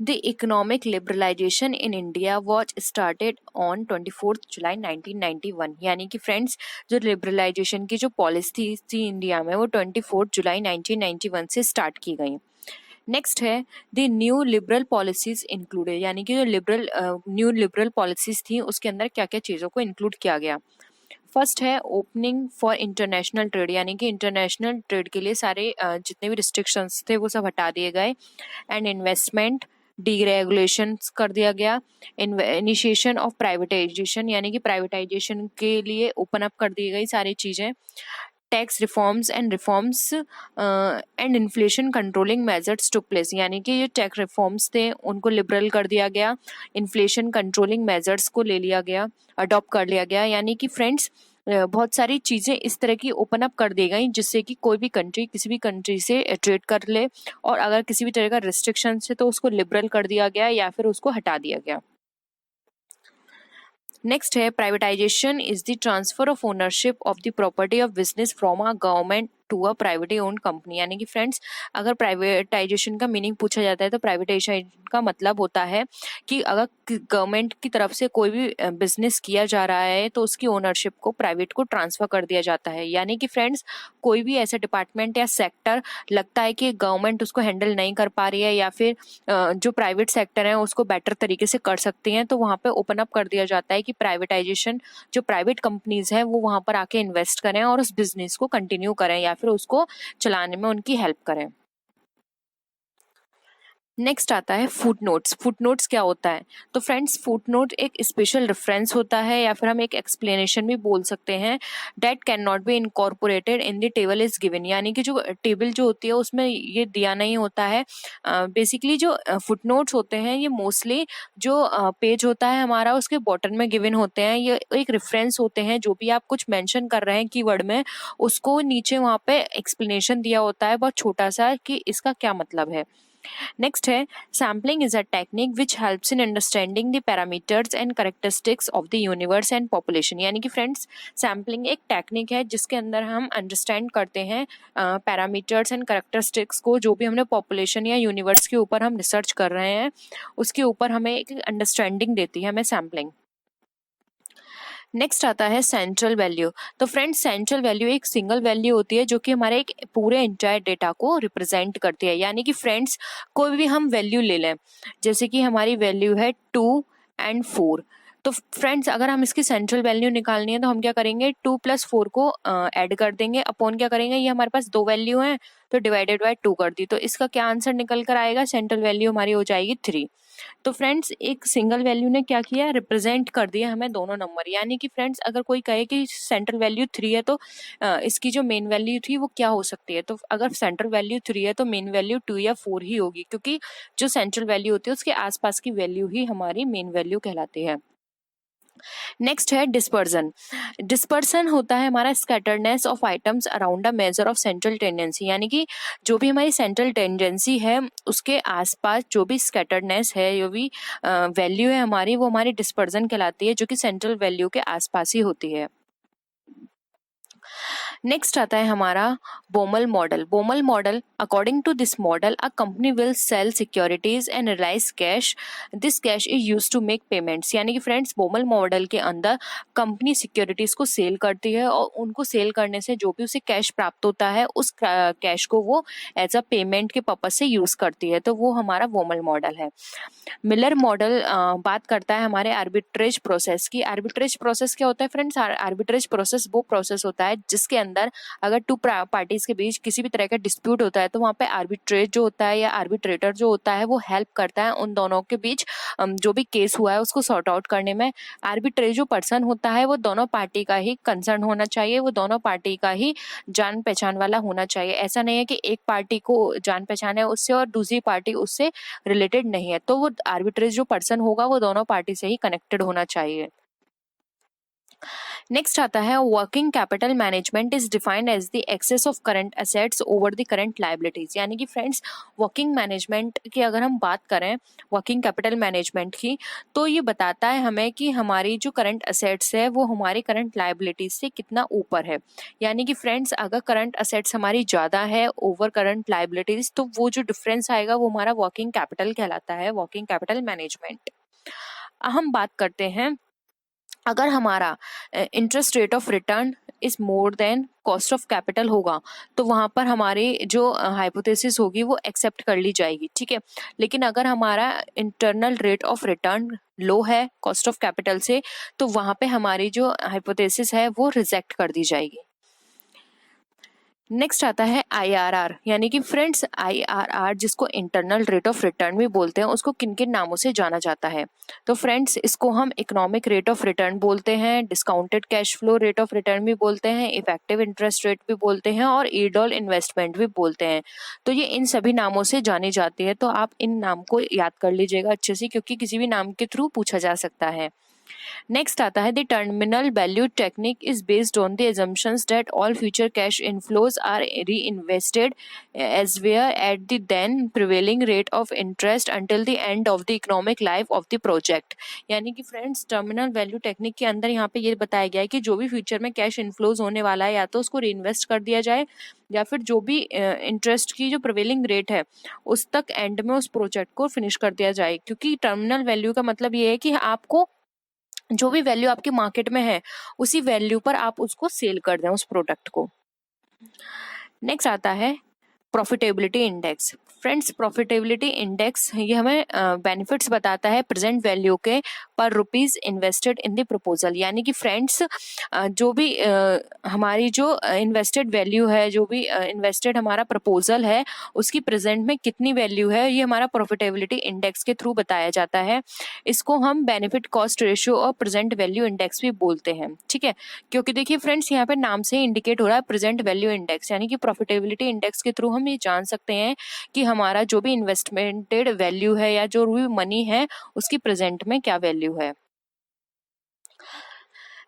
The economic liberalization in India was started on 24th July 1991। यानी कि friends जो liberalisation की जो पॉलिसी थी इंडिया में वो 24 जुलाई 1991 से स्टार्ट की गई। नेक्स्ट है the new liberal policies included, यानी कि जो न्यू लिबरल पॉलिसीज थी उसके अंदर क्या क्या चीज़ों को इंक्लूड किया गया। फर्स्ट है ओपनिंग फॉर इंटरनेशनल ट्रेड, यानी कि इंटरनेशनल ट्रेड के लिए सारे जितने भी रिस्ट्रिक्शंस थे वो सब हटा दिए गए। एंड इन्वेस्टमेंट डीरेगुलेशन कर दिया गया। इनिशिएशन ऑफ प्राइवेटाइजेशन, यानी कि प्राइवेटाइजेशन के लिए ओपन अप कर दी गई सारी चीज़ें। Tax reforms and inflation controlling measures took place, यानी कि जो टैक्स रिफॉर्म्स थे उनको लिबरल कर दिया गया। इन्फ्लेशन कंट्रोलिंग मेजर्स को ले लिया गया, अडॉप्ट कर लिया गया। यानी कि फ्रेंड्स बहुत सारी चीज़ें इस तरह की ओपन अप कर दी गई जिससे कि कोई भी कंट्री किसी भी कंट्री से ट्रेड कर ले, और अगर किसी भी तरह का रिस्ट्रिक्शन है तो उसको लिबरल कर दिया गया या फिर उसको हटा दिया गया। नेक्स्ट है privatisation is the transfer of ownership of the property of business from a government to a privately owned company. यानी कि फ्रेंड्स अगर प्राइवेटाइजेशन का मीनिंग पूछा जाता है तो प्राइवेटाइजेशन का मतलब होता है कि अगर गवर्नमेंट की तरफ से कोई भी बिजनेस किया जा रहा है तो उसकी ओनरशिप को प्राइवेट को ट्रांसफर कर दिया जाता है। यानी कि फ्रेंड्स कोई भी ऐसा डिपार्टमेंट या सेक्टर लगता है कि गवर्नमेंट उसको हैंडल नहीं कर पा रही है या फिर जो प्राइवेट सेक्टर है उसको बेटर तरीके से कर सकती हैं, तो वहाँ पे ओपन अप कर दिया जाता है कि प्राइवेटाइजेशन जो प्राइवेट कंपनीज हैं वो वहाँ पर आके इन्वेस्ट करें और उस बिजनेस को कंटिन्यू करें या फिर उसको चलाने में उनकी हेल्प करें। नेक्स्ट आता है फुटनोट्स। फुटनोट्स क्या होता है? तो फ्रेंड्स फुटनोट एक स्पेशल रेफरेंस होता है या फिर हम एक एक्सप्लेनेशन भी बोल सकते हैं। Date can not be incorporated in the table is given, यानी कि जो टेबल जो होती है उसमें ये दिया नहीं होता है। बेसिकली जो फुटनोट्स होते हैं ये मोस्टली जो पेज होता है हमारा उसके बॉटम में गिवन होते हैं। ये एक रेफरेंस होते हैं, जो भी आप कुछ मेंशन कर रहे हैं कीवर्ड में उसको नीचे वहाँ पे एक्सप्लेनेशन दिया होता है बहुत छोटा सा कि इसका क्या मतलब है। नेक्स्ट है sampling is a technique which helps in understanding the parameters and characteristics of the universe and population. यानी कि फ्रेंड्स सैम्पलिंग एक टेक्निक है जिसके अंदर हम अंडरस्टैंड करते हैं पैरामीटर्स एंड कैरेक्टरिस्टिक्स को, जो भी हमने पॉपुलेशन या यूनिवर्स के ऊपर हम रिसर्च कर रहे हैं उसके ऊपर हमें एक अंडरस्टैंडिंग देती है हमें सैम्पलिंग। नेक्स्ट आता है सेंट्रल वैल्यू। तो फ्रेंड्स सेंट्रल वैल्यू एक सिंगल वैल्यू होती है जो कि हमारे एक पूरे एंटायर डेटा को रिप्रेजेंट करती है। यानी कि फ्रेंड्स कोई भी हम वैल्यू ले लें, जैसे कि हमारी वैल्यू है 2 एंड 4, तो फ्रेंड्स अगर हम इसकी सेंट्रल वैल्यू निकालनी है तो हम क्या करेंगे 2 + 4 को ऐड कर देंगे, अपॉन क्या करेंगे ये हमारे पास दो वैल्यू हैं तो डिवाइडेड बाय 2 कर दी, तो इसका क्या आंसर निकल कर आएगा, सेंट्रल वैल्यू हमारी हो जाएगी 3। तो फ्रेंड्स एक सिंगल वैल्यू ने क्या किया, रिप्रेजेंट कर दिया हमें दोनों नंबर। यानी कि फ्रेंड्स अगर कोई कहे कि सेंट्रल वैल्यू 3 है तो इसकी जो मेन वैल्यू थी वो क्या हो सकती है, तो अगर सेंट्रल वैल्यू 3 है तो मेन वैल्यू 2 या 4 ही होगी, क्योंकि जो सेंट्रल वैल्यू होती है उसके आसपास की वैल्यू ही हमारी मेन वैल्यू कहलाती है। नेक्स्ट है डिस्पर्जन। डिस्पर्सन होता है हमारा scatteredness of items around a measure of central tendency, यानी कि जो भी हमारी सेंट्रल टेंडेंसी है उसके आसपास जो भी स्कैटर्डनेस है, जो भी वैल्यू है हमारी, वो हमारी डिस्पर्जन कहलाती है, जो कि सेंट्रल वैल्यू के आसपास ही होती है। नेक्स्ट आता है हमारा Baumol model. Baumol model, according to this model a company will sell securities and realise cash, this cash is used to make payments. यानी कि फ्रेंड्स बोमल मॉडल के अंदर कंपनी सिक्योरिटीज को सेल करती है और उनको सेल करने से जो भी उसे कैश प्राप्त होता है उस कैश को वो एज अ पेमेंट के पर्पज से यूज करती है, तो वो हमारा बोमल मॉडल है। मिलर मॉडल बात करता है हमारे आर्बिट्रेज प्रोसेस की। आर्बिट्रेज प्रोसेस क्या होता है फ्रेंड्स? आर्बिट्रेज प्रोसेस वो प्रोसेस होता है जिसके अंदर अगर टू पार्टीज के बीच किसी भी तरह का डिस्प्यूट होता है तो वहाँ पे आर्बिट्रेज जो होता है या आर्बिट्रेटर जो होता है वो हेल्प करता है उन दोनों के बीच जो भी केस हुआ है उसको सॉर्ट आउट करने में। आर्बिट्रेज जो पर्सन होता है वो दोनों पार्टी का ही कंसर्न होना चाहिए, वो दोनों पार्टी का ही जान पहचान वाला होना चाहिए। ऐसा नहीं है कि एक पार्टी को जान पहचान है उससे और दूसरी पार्टी उससे रिलेटेड नहीं है, तो वो आर्बिट्रेज जो पर्सन होगा वो दोनों पार्टी से ही कनेक्टेड होना चाहिए। नेक्स्ट आता है working capital management is defined as the excess of current assets over the current liabilities. यानी कि फ्रेंड्स वर्किंग मैनेजमेंट की अगर हम बात करें, वर्किंग कैपिटल मैनेजमेंट की, तो ये बताता है हमें कि हमारी जो करंट एसेट्स है वो हमारी करंट लायबिलिटीज से कितना ऊपर है। यानी कि फ्रेंड्स अगर करंट एसेट्स हमारी ज़्यादा है ओवर करंट लायबिलिटीज, तो वो जो डिफरेंस आएगा वो हमारा वर्किंग कैपिटल कहलाता है, वर्किंग कैपिटल मैनेजमेंट। हम बात करते हैं, अगर हमारा interest rate of return is more than cost of capital होगा, तो वहाँ पर हमारी जो हाइपोथेसिस होगी वो एक्सेप्ट कर ली जाएगी, ठीक है। लेकिन अगर हमारा इंटरनल रेट ऑफ रिटर्न लो है कॉस्ट ऑफ कैपिटल से, तो वहाँ पे हमारी जो हाइपोथेसिस है वो रिजेक्ट कर दी जाएगी। नेक्स्ट आता है IRR। यानी कि फ्रेंड्स IRR जिसको इंटरनल रेट ऑफ रिटर्न भी बोलते हैं, उसको किन किन नामों से जाना जाता है? तो फ्रेंड्स इसको हम इकोनॉमिक रेट ऑफ रिटर्न बोलते हैं, discounted cash flow rate of return भी बोलते हैं, इफेक्टिव इंटरेस्ट रेट भी बोलते हैं और ईडॉल इन्वेस्टमेंट भी बोलते हैं। तो ये इन सभी नामों से जानी जाती है, तो आप इन नाम को याद कर लीजिएगा अच्छे से, क्योंकि किसी भी नाम के थ्रू पूछा जा सकता है। नेक्स्ट आता है the terminal value technique is based on the assumptions that all future cash inflows are reinvested as were at the then prevailing rate of interest until the end of the economic life of the project। यानी कि friends terminal value technique के अंदर यहाँ पे ये बताया गया है कि जो भी फ्यूचर में कैश इनफ्लोज होने वाला है, या तो उसको रीइन्वेस्ट कर दिया जाए, या फिर जो भी इंटरेस्ट की जो प्रिवेलिंग रेट है उस तक एंड में उस प्रोजेक्ट को फिनिश कर दिया जाए। क्योंकि टर्मिनल वैल्यू का मतलब ये है कि आपको जो भी वैल्यू आपके मार्केट में है उसी वैल्यू पर आप उसको सेल कर दें उस प्रोडक्ट को। नेक्स्ट आता है profitability index. Friends profitability index ये हमें बेनिफिट्स बताता है प्रेजेंट वैल्यू के पर rupees invested in the proposal. यानी कि फ्रेंड्स जो भी हमारी जो इन्वेस्टेड वैल्यू है, जो भी इन्वेस्टेड हमारा प्रपोजल है, उसकी प्रेजेंट में कितनी वैल्यू है, ये हमारा प्रॉफिटेबिलिटी इंडेक्स के थ्रू बताया जाता है। इसको हम बेनिफिट कॉस्ट रेशियो और प्रेजेंट वैल्यू इंडेक्स भी बोलते हैं, ठीक है। क्योंकि देखिए फ्रेंड्स यहाँ पे नाम से इंडिकेट हो रहा है प्रेजेंट वैल्यू इंडेक्स, यानी कि प्रॉफिटेबिलिटी इंडेक्स के थ्रू हम ये जान सकते हैं कि हमारा जो भी इन्वेस्टमेंटेड वैल्यू है या जो भी मनी है उसकी प्रेजेंट में क्या वैल्यू है।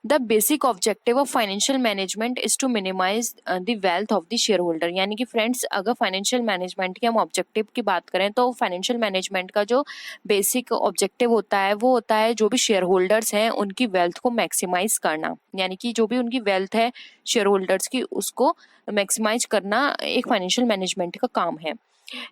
The basic objective of financial management is to minimise the wealth of the share holder. यानी कि फ्रेंड्स अगर फाइनेंशियल मैनेजमेंट के हम ऑब्जेक्टिव की बात करें, तो फाइनेंशियल मैनेजमेंट का जो बेसिक ऑब्जेक्टिव होता है वो होता है जो भी शेयर होल्डर्स हैं उनकी वेल्थ को मैक्सिमाइज करना। यानी कि जो भी उनकी वेल्थ है शेयर होल्डर्स की, उसको मैक्सिमाइज करना एक फाइनेंशियल मैनेजमेंट का काम है।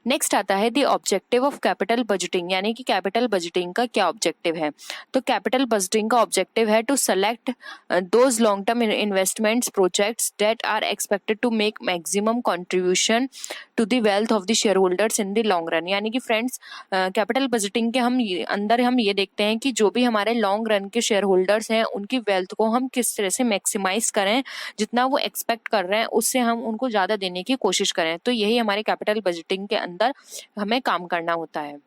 नेक्स्ट आता है the objective of capital budgeting. यानी कि कैपिटल बजटिंग का क्या ऑब्जेक्टिव है? तो कैपिटल बजटिंग का ऑब्जेक्टिव है to select those long term investments projects that are expected to make maximum contribution to the wealth of the share holders in the long run. यानी कि friends capital budgeting के अंदर हम ये देखते हैं कि जो भी हमारे लॉन्ग रन के शेयर होल्डर्स हैं उनकी वेल्थ को हम किस तरह से मैक्सिमाइज करें, जितना वो एक्सपेक्ट कर रहे हैं उससे हम उनको ज़्यादा देने की कोशिश करें। तो यही हमारे कैपिटल बजटिंग के अंदर हमें काम करना होता है।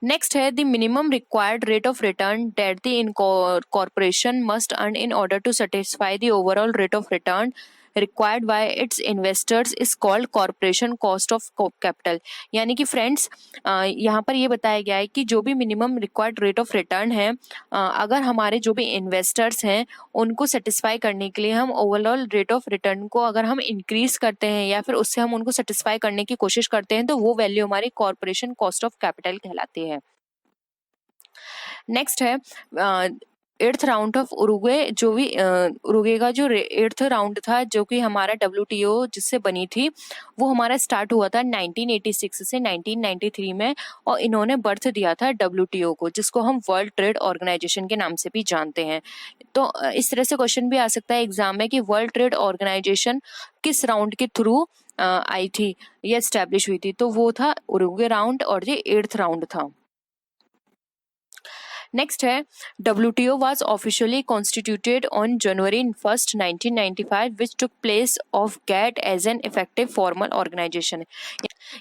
नेक्स्ट है the minimum required rate of return that the corporation must earn in order to satisfy the overall rate of return required by its investors is called corporation cost of capital. यानी कि friends यहाँ पर ये बताया गया है कि जो भी minimum required rate of return है, अगर हमारे जो भी इन्वेस्टर्स हैं उनको सेटिस्फाई करने के लिए हम ओवरऑल रेट ऑफ रिटर्न को अगर हम इंक्रीज करते हैं या फिर उससे हम उनको सेटिस्फाई करने की कोशिश करते हैं, तो वो वैल्यू हमारी कॉर्पोरेशन कॉस्ट ऑफ कैपिटल कहलाती है। नेक्स्ट है एट्थ राउंड ऑफ उरुग्वे। जो भी उरुग्वे का जो एट्थ राउंड था, जो कि हमारा WTO जिससे बनी थी, वो हमारा स्टार्ट हुआ था 1986 से 1993 में, और इन्होंने बर्थ दिया था WTO को, जिसको हम वर्ल्ड ट्रेड ऑर्गेनाइजेशन के नाम से भी जानते हैं। तो इस तरह से क्वेश्चन भी आ सकता है एग्जाम में कि वर्ल्ड ट्रेड ऑर्गेनाइजेशन किस राउंड के थ्रू आई थी या एस्टेब्लिश हुई थी, तो वो था उरुग्वे राउंड और ये एट्थ राउंड था। नेक्स्ट है WTO was officially constituted on January 1st, 1995, which took place of GATT as an effective formal organization।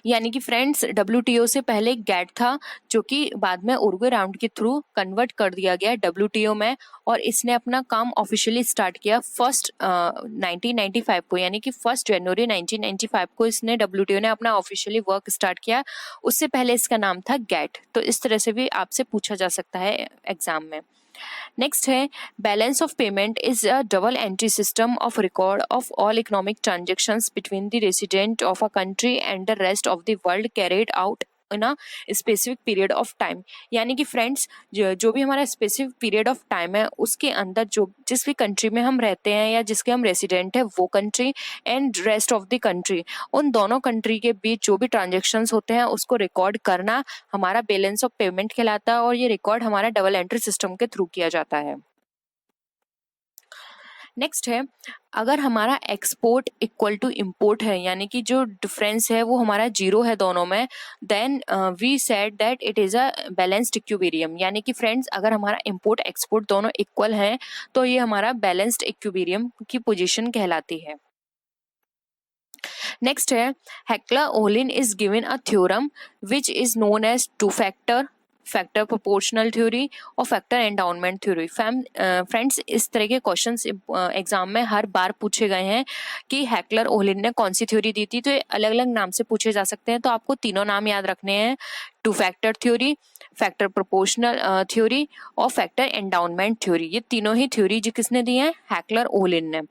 यानी कि फ्रेंड्स WTO से पहले GATT था, जो कि बाद में उरुग्वे राउंड के थ्रू कन्वर्ट कर दिया गया WTO में, और इसने अपना काम ऑफिशियली स्टार्ट किया 1995 को। यानी कि 1 जनवरी 1995 को इसने WTO ने अपना ऑफिशियली वर्क स्टार्ट किया। उससे पहले इसका नाम था GATT। तो इस तरह से भी आपसे पूछा जा सकता है एग्जाम में। नेक्स्ट है balance of payment is a double entry system of record of all economic transactions between the resident of a country and the rest of the world carried out in a specific period of time. यानी कि friends जो भी हमारा specific period of time है उसके अंदर जो जिस भी कंट्री में हम रहते हैं या जिसके हम रेसिडेंट है वो country and rest of the country, उन दोनों कंट्री के बीच जो भी ट्रांजेक्शन्स होते हैं उसको रिकॉर्ड करना हमारा बैलेंस ऑफ पेमेंट कहलाता है और ये रिकॉर्ड हमारा डबल एंट्री सिस्टम के थ्रू किया जाता है। नेक्स्ट है अगर हमारा एक्सपोर्ट इक्वल टू इम्पोर्ट है यानी कि जो डिफरेंस है वो हमारा जीरो है दोनों में, then we said that it is a balanced equilibrium. यानी कि फ्रेंड्स अगर हमारा इम्पोर्ट एक्सपोर्ट दोनों इक्वल हैं तो ये हमारा बैलेंस्ड इक्विलिब्रियम की पोजीशन कहलाती है। नेक्स्ट है Heckscher Ohlin is given a theorem which is known as two factor proportional theory और फैक्टर एंडाउनमेंट थ्योरी। फ्रेंड्स इस तरह के क्वेश्चंस एग्जाम में हर बार पूछे गए हैं कि हेक्लर-ओलिन ने कौन सी थ्योरी दी थी, तो ये अलग अलग नाम से पूछे जा सकते हैं। तो आपको तीनों नाम याद रखने हैं, two factor theory, factor proportional theory और फैक्टर एंडाउनमेंट थ्योरी। ये तीनों ही थ्योरी जो किसने दी है, हेक्लर-ओलिन ने।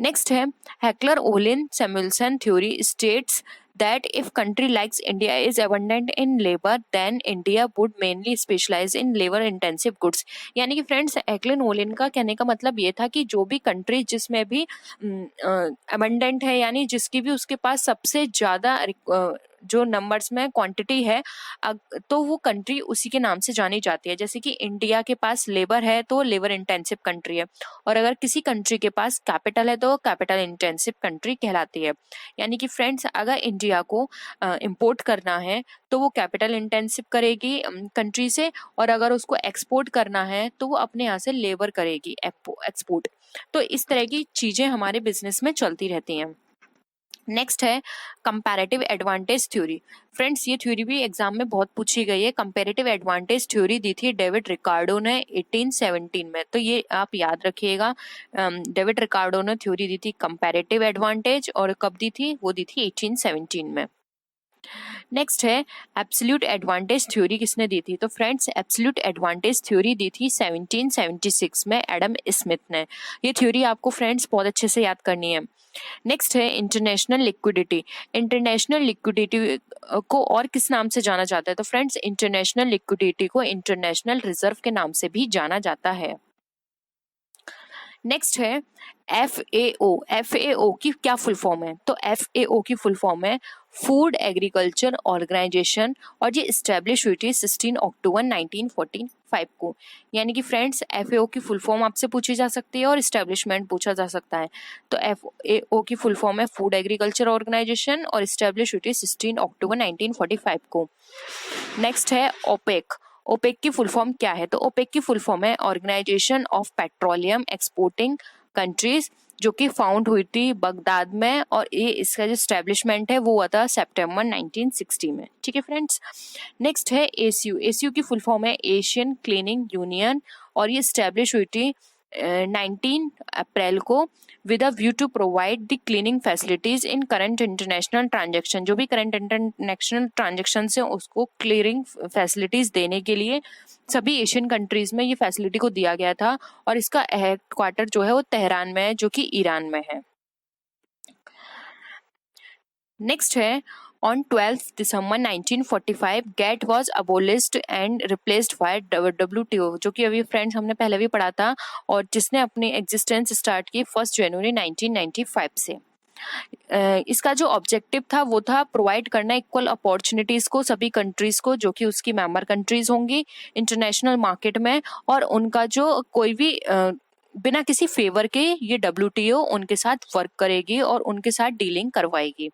नेक्स्ट है Heckscher Ohlin Samuelson theory states that if country like India is abundant in labor then India would mainly specialize in labor intensive goods। यानी कि फ्रेंड्स हेक्लर-ओलिन का कहने का मतलब ये था कि जो भी कंट्री जिसमें भी abundant है यानी जिसकी भी उसके पास सबसे ज़्यादा जो नंबर्स में क्वांटिटी है तो वो कंट्री उसी के नाम से जानी जाती है। जैसे कि इंडिया के पास लेबर है तो लेबर इंटेंसिव कंट्री है, और अगर किसी कंट्री के पास कैपिटल है तो कैपिटल इंटेंसिव कंट्री कहलाती है। यानी कि फ्रेंड्स अगर इंडिया को इंपोर्ट करना है तो वो कैपिटल इंटेंसिव करेगी कंट्री से, और अगर उसको एक्सपोर्ट करना है तो वो अपने यहाँ से लेबर करेगी एक्सपोर्ट। तो इस तरह की चीज़ें हमारे बिजनेस में चलती रहती हैं। नेक्स्ट है कंपैरेटिव एडवांटेज थ्योरी। फ्रेंड्स ये थ्योरी भी एग्जाम में बहुत पूछी गई है। कंपैरेटिव एडवांटेज थ्योरी दी थी डेविड रिकार्डो ने 1817 में, तो ये आप याद रखिएगा। डेविड रिकार्डो ने थ्योरी दी थी कंपैरेटिव एडवांटेज, और कब दी थी, वो दी थी 1817 में। नेक्स्ट है एब्सोल्यूट एडवांटेज थ्योरी किसने दी थी, तो फ्रेंड्स एब्सोल्यूट एडवांटेज थ्योरी दी थी 1776 में एडम स्मिथ ने। ये थ्योरी आपको फ्रेंड्स बहुत अच्छे से याद करनी है। नेक्स्ट है इंटरनेशनल लिक्विडिटी। इंटरनेशनल लिक्विडिटी को और किस नाम से जाना जाता है, तो फ्रेंड्स इंटरनेशनल लिक्विडिटी को इंटरनेशनल रिजर्व के नाम से भी जाना जाता है। नेक्स्ट है FAO। FAO की क्या फुल फॉर्म है, तो FAO की फुल फॉर्म है फूड एग्रीकल्चर ऑर्गेनाइजेशन, और ये इस्टेब्लिश हुई थी 16 अक्टूबर 1945 को। यानी कि फ्रेंड्स FAO की फुल फॉर्म आपसे पूछी जा सकती है और इस्टेब्लिशमेंट पूछा जा सकता है। तो FAO की फुल फॉर्म है फूड एग्रीकल्चर ऑर्गेनाइजेशन और इस्टेब्लिश हुई थी 16 अक्टूबर 1945 को। नेक्स्ट है ओपेक। ओपेक की फुल फॉर्म क्या है, तो ओपेक की फुल फॉर्म है organisation of petroleum exporting countries, जो कि फाउंड हुई थी बगदाद में, और ये इसका जो एस्टेब्लिशमेंट है वो हुआ था सितंबर 1960 में। ठीक है फ्रेंड्स। नेक्स्ट है ACU। ACU की फुल फॉर्म है एशियन क्लीनिंग यूनियन, और ये एस्टेब्लिश हुई थी 19 अप्रैल को with a view to provide the cleaning facilities in current international transaction. जो भी करंट इंटरनेशनल ट्रांजेक्शन है उसको क्लियरिंग फैसिलिटीज देने के लिए सभी एशियन कंट्रीज में ये फैसिलिटी को दिया गया था, और इसका हेडक्वार्टर जो है वो तेहरान में है, जो कि ईरान में है। नेक्स्ट है on 12 December 1945 GATT was abolished and replaced by WTO, जो कि अभी फ्रेंड्स हमने पहले भी पढ़ा था, और जिसने अपनी एग्जिस्टेंस स्टार्ट की 1 जनवरी 1995 से। इसका जो ऑब्जेक्टिव था वो था प्रोवाइड करना इक्वल अपॉर्चुनिटीज को सभी कंट्रीज को जो कि उसकी मेंबर कंट्रीज होंगी इंटरनेशनल मार्केट में, और उनका जो कोई भी बिना किसी फेवर के ये WTO उनके साथ वर्क करेगी और उनके साथ डीलिंग करवाएगी।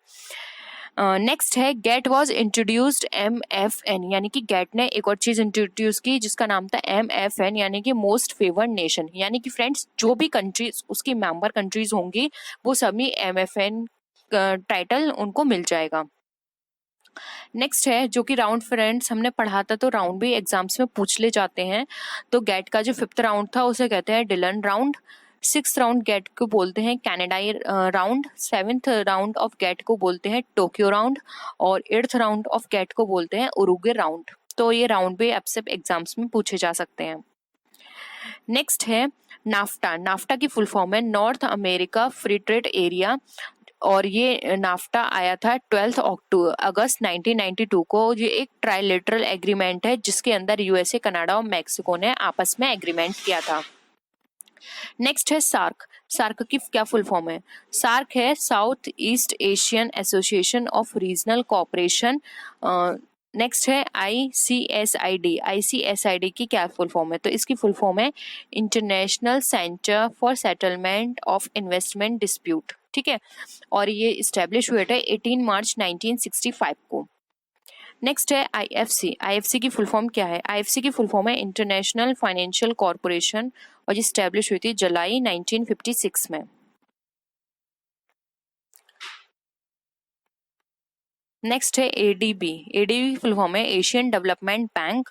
नेक्स्ट है गेट वॉज इंट्रोड्यूस्ड MFN। यानी कि गेट ने एक और चीज इंट्रोड्यूस की जिसका नाम था MFN, यानी कि मोस्ट फेवर्ड नेशन। यानी कि फ्रेंड्स जो भी कंट्रीज उसकी मेंबर कंट्रीज होंगी वो सभी MFN टाइटल उनको मिल जाएगा। नेक्स्ट है जो कि राउंड फ्रेंड्स हमने पढ़ा था, तो राउंड भी एग्जाम्स में पूछ ले जाते हैं। तो गेट का जो 5th राउंड था उसे कहते हैं Dylan round, 6th round gate को बोलते हैं Kennedy round, 7th round of GATT को बोलते हैं टोक्यो राउंड, और 8th राउंड ऑफ गेट को बोलते हैं उरुग्वे राउंड। तो ये राउंड भी आपसे एग्जाम्स में पूछे जा सकते हैं। नेक्स्ट है नाफ्टा। नाफ्टा की फुल फॉर्म है north America free trade area, और ये नाफ्टा आया था 12 अगस्त 1992 को। ये एक ट्राइलेटरल एग्रीमेंट है जिसके अंदर यूएसए, कनाडा और मेक्सिको ने आपस में एग्रीमेंट किया था। नेक्स्ट है सार्क। सार्क की क्या फुल फॉर्म है? सार्क है south east Asian association of regional cooperation. Next है ICSID। ICSID की क्या फुल फॉर्म है? तो इसकी फुल फॉर्म है international centre for settlement of investment dispute, ठीक है, और ये इस्टेब्लिश हुए थे 18 मार्च 1965 को। नेक्स्ट है IFC। IFC की फुल फॉर्म क्या है? IFC की फुल फॉर्म है इंटरनेशनल फाइनेंशियल कॉरपोरेशन, और ये इस्टेब्लिश हुई थी जुलाई 1956 में। नेक्स्ट है ADB। ADB की फुल फॉर्म है एशियन डेवलपमेंट बैंक,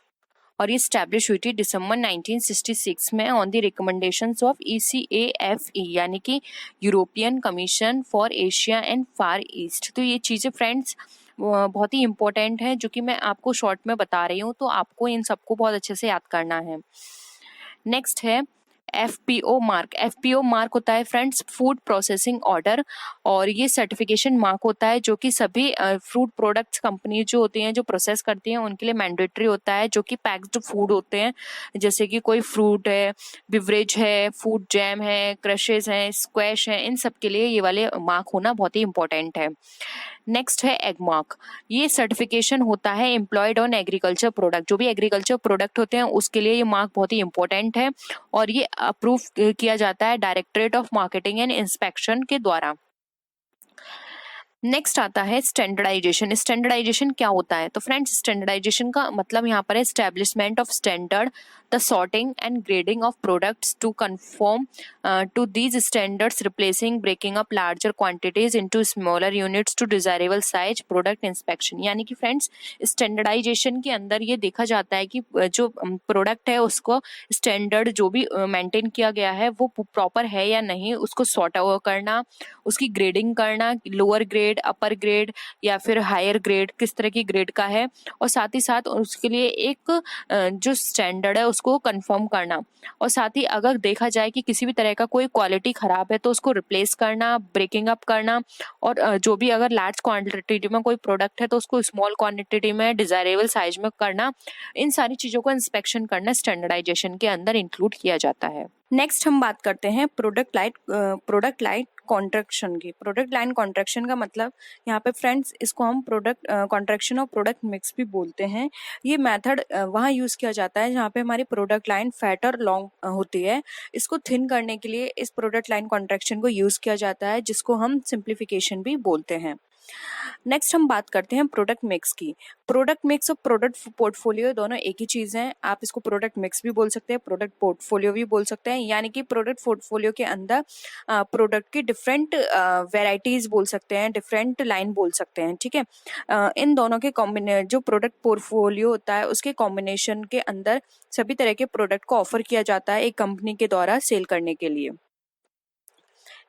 और ये स्टैब्लिश हुई थी दिसंबर 1966 में on the recommendations of ECAFE, यानी कि European commission for Asia and far east. तो ये चीज़ें फ्रेंड्स बहुत ही इंपॉर्टेंट है जो कि मैं आपको शॉर्ट में बता रही हूँ, तो आपको इन सबको बहुत अच्छे से याद करना है। नेक्स्ट है FPO मार्क। FPO मार्क होता है फ्रेंड्स फूड प्रोसेसिंग ऑर्डर, और ये सर्टिफिकेशन मार्क होता है जो कि सभी फ्रूट प्रोडक्ट्स कंपनी जो होती हैं जो प्रोसेस करती हैं उनके लिए मैंडेटरी होता है, जो कि पैक्ड फूड होते हैं, जैसे कि कोई फ्रूट है, बिवरेज है, फूड जैम है, क्रशेज हैं, स्क्वैश है, इन सब के लिए ये वाले मार्क होना बहुत ही इंपॉर्टेंट है। नेक्स्ट है एग मार्क। ये सर्टिफिकेशन होता है एम्प्लॉयड ऑन एग्रीकल्चर प्रोडक्ट। जो भी एग्रीकल्चर प्रोडक्ट होते हैं उसके लिए ये मार्क बहुत ही इंपॉर्टेंट है, और ये अप्रूव किया जाता है directorate of marketing and inspection के द्वारा। नेक्स्ट आता है स्टैंडर्डाइजेशन। स्टैंडर्डाइजेशन क्या होता है? तो फ्रेंड्स स्टैंडर्डाइजेशन का मतलब यहाँ पर है establishment of standard, the sorting and grading of products to conform to these standards, replacing breaking up larger quantities into smaller units to desirable size, product inspection. यानी कि फ्रेंड्स स्टैंडर्डाइजेशन के अंदर ये देखा जाता है कि जो प्रोडक्ट है उसको स्टैंडर्ड जो भी मेंटेन किया गया है वो प्रॉपर है या नहीं, उसको सॉर्ट आउट करना, उसकी ग्रेडिंग करना, लोअर ग्रेड, अपर ग्रेड या फिर हायर ग्रेड किस तरह की ग्रेड का है, और साथ ही साथ उसके लिए एक जो स्टैंडर्ड है उसको कंफर्म करना, और साथ ही अगर देखा जाए कि किसी भी तरह का कोई क्वालिटी खराब है तो उसको रिप्लेस करना, ब्रेकिंग अप करना, और जो भी अगर लार्ज क्वांटिटी में कोई प्रोडक्ट है तो उसको स्मॉल क्वांटिटी में डिजायरेबल साइज में करना, इन सारी चीजों को इंस्पेक्शन करना स्टैंडर्डाइजेशन के अंदर इंक्लूड किया जाता है। नेक्स्ट हम बात करते हैं प्रोडक्ट लाइन कॉन्ट्रैक्शन की। प्रोडक्ट लाइन कॉन्ट्रैक्शन का मतलब यहाँ पे फ्रेंड्स इसको हम प्रोडक्ट कॉन्ट्रैक्शन और प्रोडक्ट मिक्स भी बोलते हैं। ये मेथड वहाँ यूज़ किया जाता है जहाँ पे हमारी प्रोडक्ट लाइन फैट और लॉन्ग होती है। इसको थिन करने के लिए इस प्रोडक्ट लाइन कॉन्ट्रैक्शन को यूज़ किया जाता है, जिसको हम सिंप्लीफिकेशन भी बोलते हैं। नेक्स्ट हम बात करते हैं प्रोडक्ट मिक्स की। प्रोडक्ट मिक्स और प्रोडक्ट पोर्टफोलियो दोनों एक ही चीज़ हैं। आप इसको प्रोडक्ट मिक्स भी बोल सकते हैं, प्रोडक्ट पोर्टफोलियो भी बोल सकते हैं, यानी कि प्रोडक्ट पोर्टफोलियो के अंदर प्रोडक्ट की डिफरेंट वेराइटीज बोल सकते हैं, डिफरेंट लाइन बोल सकते हैं, ठीक है। इन दोनों के जो प्रोडक्ट पोर्टफोलियो होता है उसके कॉम्बिनेशन के अंदर सभी तरह के प्रोडक्ट को ऑफर किया जाता है एक कंपनी के द्वारा सेल करने के लिए।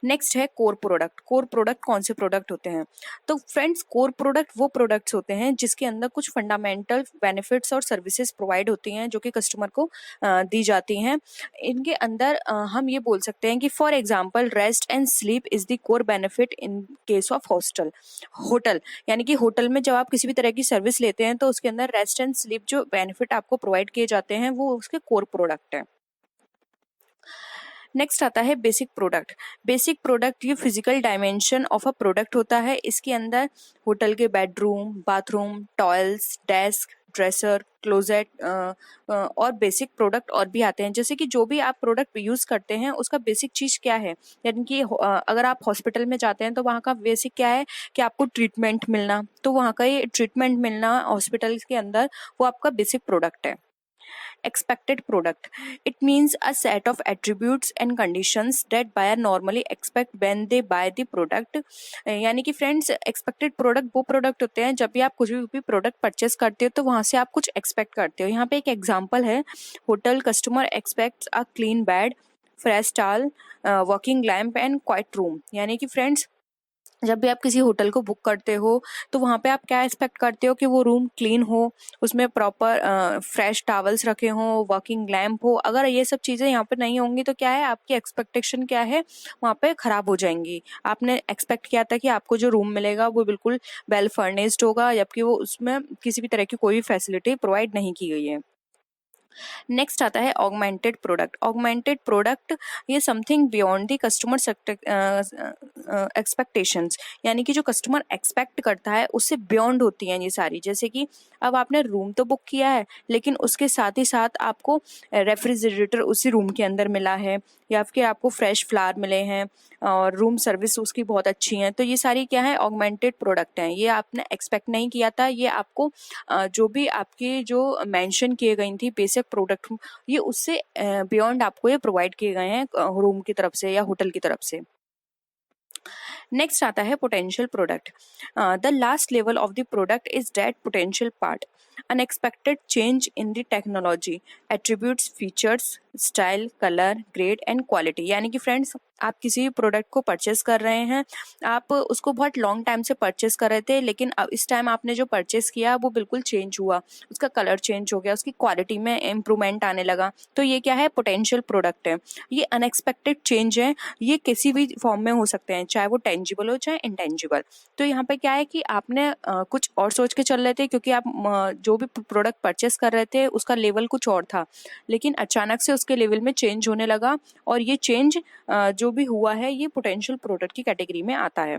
नेक्स्ट है कोर प्रोडक्ट। कोर प्रोडक्ट कौन से प्रोडक्ट होते हैं? तो फ्रेंड्स कोर प्रोडक्ट वो प्रोडक्ट्स होते हैं जिसके अंदर कुछ फंडामेंटल बेनिफिट्स और सर्विसेज प्रोवाइड होती हैं जो कि कस्टमर को दी जाती हैं। इनके अंदर हम ये बोल सकते हैं कि for example rest and sleep is the core benefit in case of hotel. यानी कि होटल में जब आप किसी भी तरह की सर्विस लेते हैं तो उसके अंदर रेस्ट एंड स्लीप जो बेनिफिट आपको प्रोवाइड किए जाते हैं वो उसके कोर प्रोडक्ट है। नेक्स्ट आता है बेसिक प्रोडक्ट। बेसिक प्रोडक्ट ये physical dimension of a product होता है। इसके अंदर होटल के bedroom, bathroom, toils, desk, dresser, closet और बेसिक प्रोडक्ट और भी आते हैं। जैसे कि जो भी आप प्रोडक्ट यूज़ करते हैं उसका बेसिक चीज़ क्या है, यानी कि अगर आप हॉस्पिटल में जाते हैं तो वहाँ का बेसिक क्या है कि आपको ट्रीटमेंट मिलना, तो वहाँ का ये ट्रीटमेंट मिलना हॉस्पिटल के अंदर वो आपका बेसिक प्रोडक्ट है। Expected product. It means a set of attributes and conditions that buyer normally expect when they buy the product. यानी कि फ्रेंड्स एक्सपेक्टेड प्रोडक्ट वो प्रोडक्ट होते हैं जब भी आप कुछ भी प्रोडक्ट परचेस करते हो तो वहाँ से आप कुछ एक्सपेक्ट करते हो। यहाँ पे एक एग्जांपल है, hotel customer aspects a clean bed, fresh towel, working lamp and quiet room. यानी कि फ्रेंड्स जब भी आप किसी होटल को बुक करते हो तो वहाँ पे आप क्या एक्सपेक्ट करते हो कि वो रूम क्लीन हो, उसमें प्रॉपर फ्रेश टॉवल्स रखे हों, वर्किंग लैम्प हो। अगर ये सब चीज़ें यहाँ पे नहीं होंगी तो क्या है, आपकी एक्सपेक्टेशन क्या है, वहाँ पे खराब हो जाएंगी। आपने एक्सपेक्ट किया था कि आपको जो रूम मिलेगा वो बिल्कुल वेल फर्निश्ड होगा, जबकि वो उसमें किसी भी तरह की कोई फैसिलिटी प्रोवाइड नहीं की गई है। नेक्स्ट आता है ऑगमेंटेड प्रोडक्ट। ऑगमेंटेड प्रोडक्ट ये something beyond the customer expectations, यानी कि जो कस्टमर एक्सपेक्ट करता है उससे बियॉन्ड होती हैं ये सारी। जैसे कि अब आपने रूम तो बुक किया है, लेकिन उसके साथ ही साथ आपको रेफ्रिजरेटर उसी रूम के अंदर मिला है, या फिर आपको फ्रेश फ्लावर मिले हैं और रूम सर्विस उसकी बहुत अच्छी है। तो ये सारी क्या है, ऑगमेंटेड प्रोडक्ट हैं। ये आपने एक्सपेक्ट नहीं किया था, ये आपको जो भी आपकी जो मेंशन किए गई थी बेसिक प्रोडक्ट, ये उससे बियॉन्ड आपको ये प्रोवाइड किए गए हैं रूम की तरफ से या होटल की तरफ से। नेक्स्ट आता है potential product. The last level of the product is that potential part, unexpected change in the technology, attributes, features, style, colour, grade and quality. यानी कि फ्रेंड्स, आप किसी भी प्रोडक्ट को परचेस कर रहे हैं, आप उसको बहुत लॉन्ग टाइम से परचेस कर रहे थे, लेकिन अब इस टाइम आपने जो परचेस किया वो बिल्कुल चेंज हुआ, उसका कलर चेंज हो गया, उसकी क्वालिटी में इम्प्रूवमेंट आने लगा। तो ये क्या है, पोटेंशियल प्रोडक्ट है। ये अनएक्सपेक्टेड चेंज है, ये किसी भी फॉर्म में हो सकते हैं, चाहे वो टेंजिबल हो चाहे इंटेंजिबल। तो यहाँ पे क्या है कि आपने कुछ और सोच के चल रहे थे, क्योंकि आप जो भी प्रोडक्ट परचेस कर रहे थे उसका लेवल कुछ और था, लेकिन अचानक से उसके लेवल में चेंज होने लगा, और ये चेंज जो भी हुआ है ये पोटेंशियल प्रोडक्ट की कैटेगरी में आता है।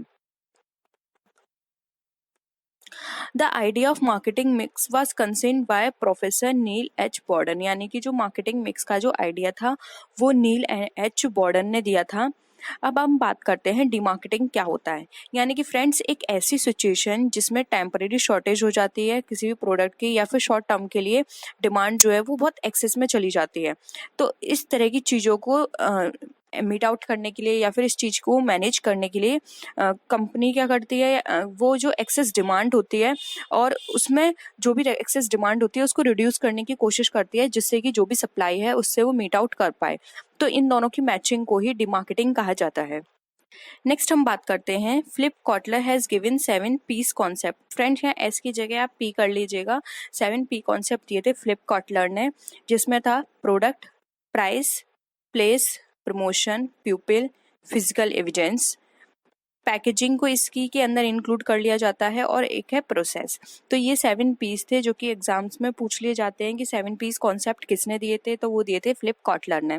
The idea of marketing mix was conceived by professor Neil H Borden, यानी कि जो मार्केटिंग मिक्स का जो आइडिया था वो नील एच बॉर्डन ने दिया था। अब हम बात करते हैं डीमार्केटिंग क्या होता है। यानी कि फ्रेंड्स, एक ऐसी सिचुएशन जिसमें टेम्परेरी शॉर्टेज हो जाती है किसी भी प्रोडक्ट की, या फिर शॉर्ट टर्म के लिए डिमांड जो है वो बहुत एक्सेस में चली जाती है। तो इस तरह की चीज़ों को मीट आउट करने के लिए या फिर इस चीज़ को मैनेज करने के लिए कंपनी क्या करती है, वो जो एक्सेस डिमांड होती है और उसमें जो भी एक्सेस डिमांड होती है उसको रिड्यूस करने की कोशिश करती है, जिससे कि जो भी सप्लाई है उससे वो मीट आउट कर पाए। तो इन दोनों की मैचिंग को ही डीमार्केटिंग कहा जाता है। नेक्स्ट हम बात करते हैं, Philip Kotler has given 7 Ps concept. Friends, यहाँ एस की जगह आप पी कर लीजिएगा। 7 पी कॉन्सेप्ट दिए थे फ्लिप कॉटलर ने, जिसमें था product, price, place, promotion, people, physical evidence. Packaging को इसकी के अंदर इंक्लूड कर लिया जाता है, और एक है प्रोसेस। तो ये 7 पीस थे जो कि एग्जाम्स में पूछ लिए जाते हैं कि 7 पीस कॉन्सेप्ट किसने दिए थे, तो वो दिए थे फ्लिप कॉटलर ने।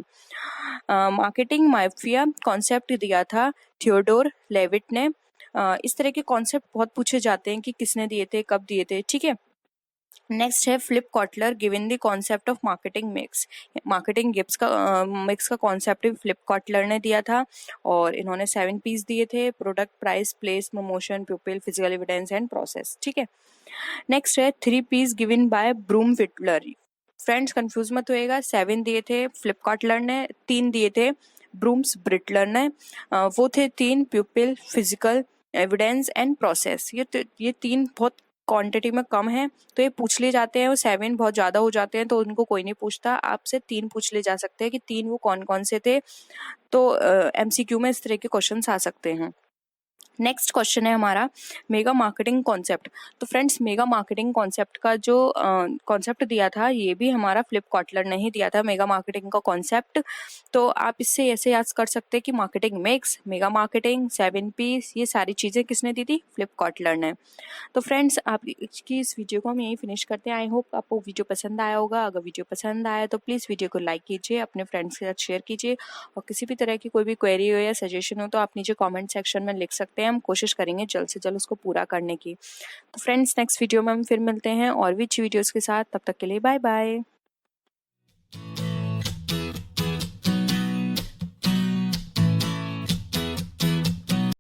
मार्केटिंग माफिया कॉन्सेप्ट दिया था थियोडोर लेविट ने। इस तरह के कॉन्सेप्ट बहुत पूछे जाते हैं कि किसने दिए थे, कब दिए थे, ठीक है। नेक्स्ट है Philip Kotler given the concept of marketing mix. Marketing गिप्स का मिक्स का कॉन्सेप्ट फ्लिप कॉटलर ने दिया था, और इन्होंने 7 पीस दिए थे, product, price, place, promotion, people, physical evidence and process, ठीक है। नेक्स्ट है 3 पीस गिवन बाय ब्रूम विटलर। फ्रेंड्स, कंफ्यूज मत होएगा, 7 दिए थे फ्लिप कॉटलर ने, 3 दिए थे ब्रूम्स ब्रिटलर ने। वो थे 3 प्यूपिल, फिजिकल एविडेंस एंड प्रोसेस। ये 3 बहुत क्वांटिटी में कम है, तो ये पूछ लिए जाते हैं। वो 7 बहुत ज़्यादा हो जाते हैं तो उनको कोई नहीं पूछता, आपसे 3 पूछ लिए जा सकते हैं कि 3 वो कौन कौन से थे। तो MCQ में इस तरह के क्वेश्चन आ सकते हैं। नेक्स्ट क्वेश्चन है हमारा, मेगा मार्केटिंग कॉन्सेप्ट। तो फ्रेंड्स, मेगा मार्केटिंग कॉन्सेप्ट का जो कॉन्सेप्ट दिया था ये भी हमारा फ्लिप कॉटलर ने ही दिया था, मेगा मार्केटिंग का कॉन्सेप्ट। तो आप इससे ऐसे याद कर सकते हैं कि marketing mix, mega marketing, 7 Ps, ये सारी चीज़ें किसने दी थी, फ्लिप कॉटलर ने। तो फ्रेंड्स, आप की इस वीडियो को हम यहीं फिनिश करते हैं। आई होप आपको वीडियो पसंद आया होगा। अगर वीडियो पसंद आया तो प्लीज़ वीडियो को लाइक कीजिए, अपने फ्रेंड्स के साथ शेयर कीजिए, और किसी भी तरह की कोई भी क्वेरी हो या सजेशन हो तो आप नीचे कमेंट सेक्शन में लिख सकते हैं। हम कोशिश करेंगे जल्द से जल्द उसको पूरा करने की। तो फ्रेंड्स, नेक्स्ट वीडियो में हम फिर मिलते हैं और भी अच्छी वीडियोज़ के साथ। तब तक के लिए बाय बाय।